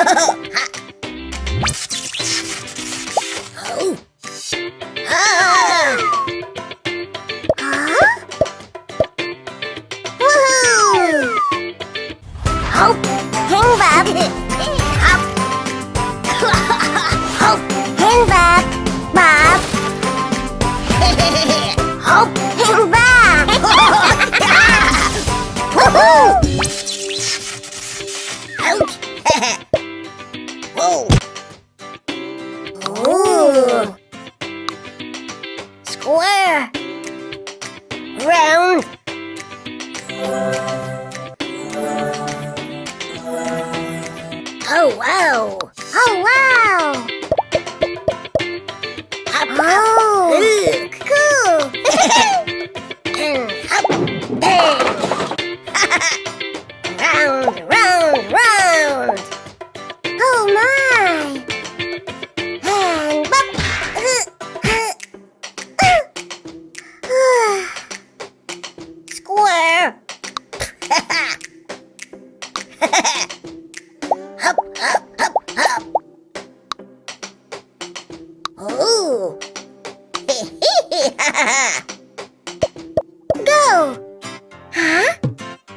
Whoa! Ooh! Square! Round! Oh, wow! Oh, wow! Hop, hop, look! Cool! And hop, bang! Round, round, round! Oh, my! And bop! Square! Hop, hop, hop, hop! Oh! Go! Huh?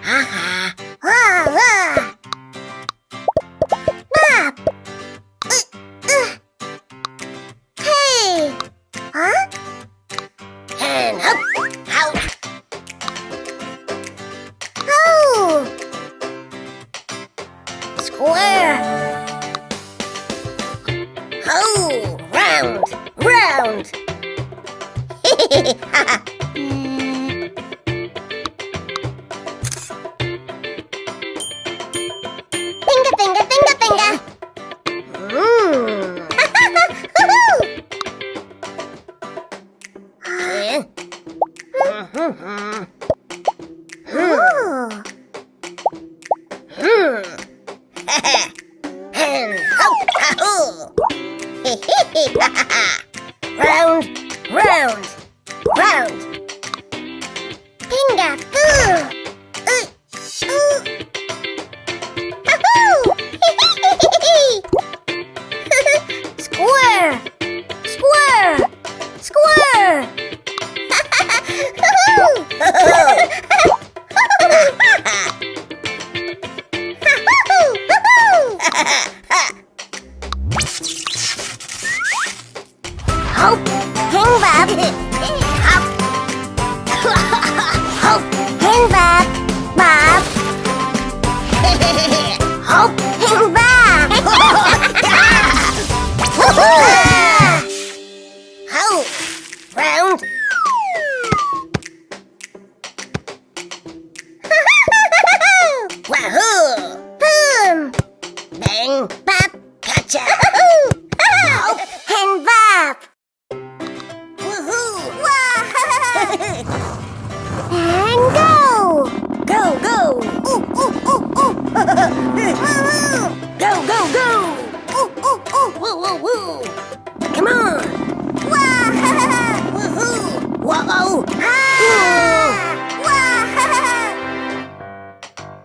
Ha-ha! Wah, wah! Bop! Hey! Huh? And up, out! Oh! Square! Oh! Round! Round! Finger, finger, finger, finger! And hop, round, round, round. Finger, Square, square, square. Hop, hang bop, hop, hop, hang bop, bop, hop, hang bop. Hop, round. Wahoo! Boom! Bang, bop, gotcha! Hop, hang bop. Woohoo! And go! Go, go! Ooh, ooh, ooh, ooh! Go, go, go! Ooh, ooh, ooh! Woo, woo, woo! Come on! Woohoo! Whoa!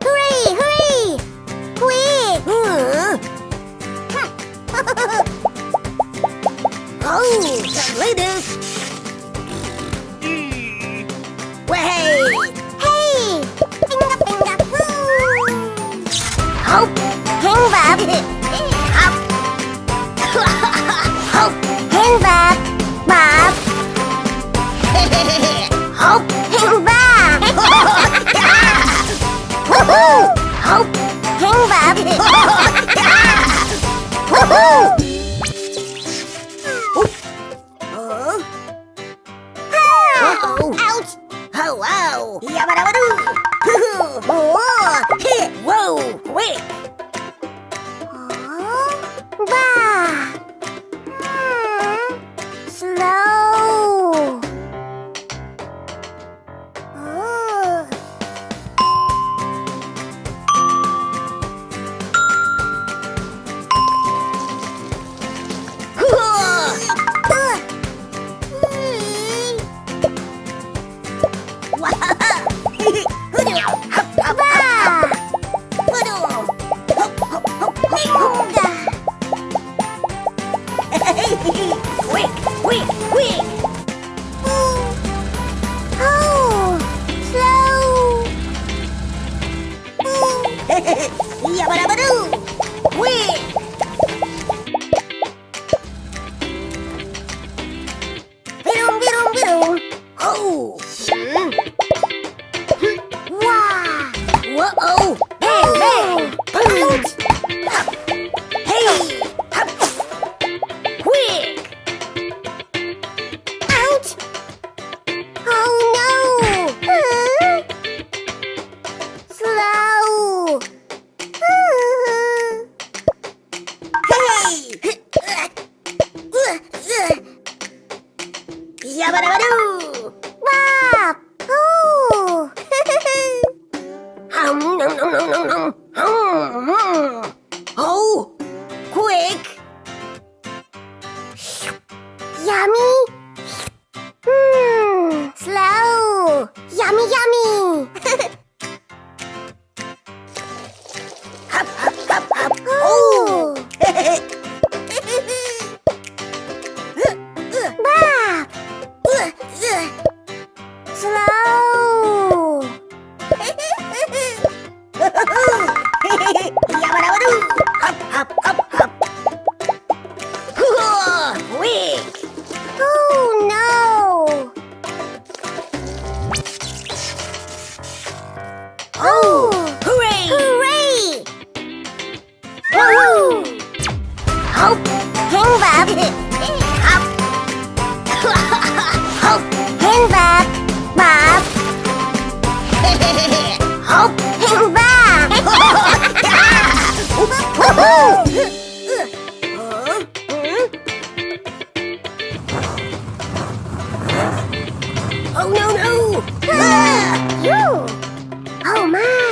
Hooray! Hooray! Quick! Oh, later! Way! Hey! Finger, finger, woo! Hop, hang bop, hop, hop, hang bop, bop, hop, hang bop. Woohoo! Hop, hang bop. Woohoo! Ouch! Oh, wow! Yabba-dabba-doo! Whoa! Quick! Bah! Slow! Yabba-dabba-doo! Quick! Birum-birum-birum! Oh! Wow! Whoa-oh! Bang, bang! Boom! Hop! Hey! Hop! Quick! Ouch! Oh no! Slow! Hey! Yabba-dabba-doo! Wow! Oh! Nom nom nom nom nom. Oh! Quick! Yummy! Slow! Yummy, yummy! Hop, hop, hop, hop! Oh! Wow! Slow! Yabba-dabba-doo! Hop, hop, hop, hop! Quick! Oh no! Oh! Hooray! Hooray! Woohoo! Hop! Hang Bob! Hop! Hop! Hang Bob! Bob! Hop! Hang Bob! Woohoo! Oh no no! You! Oh my!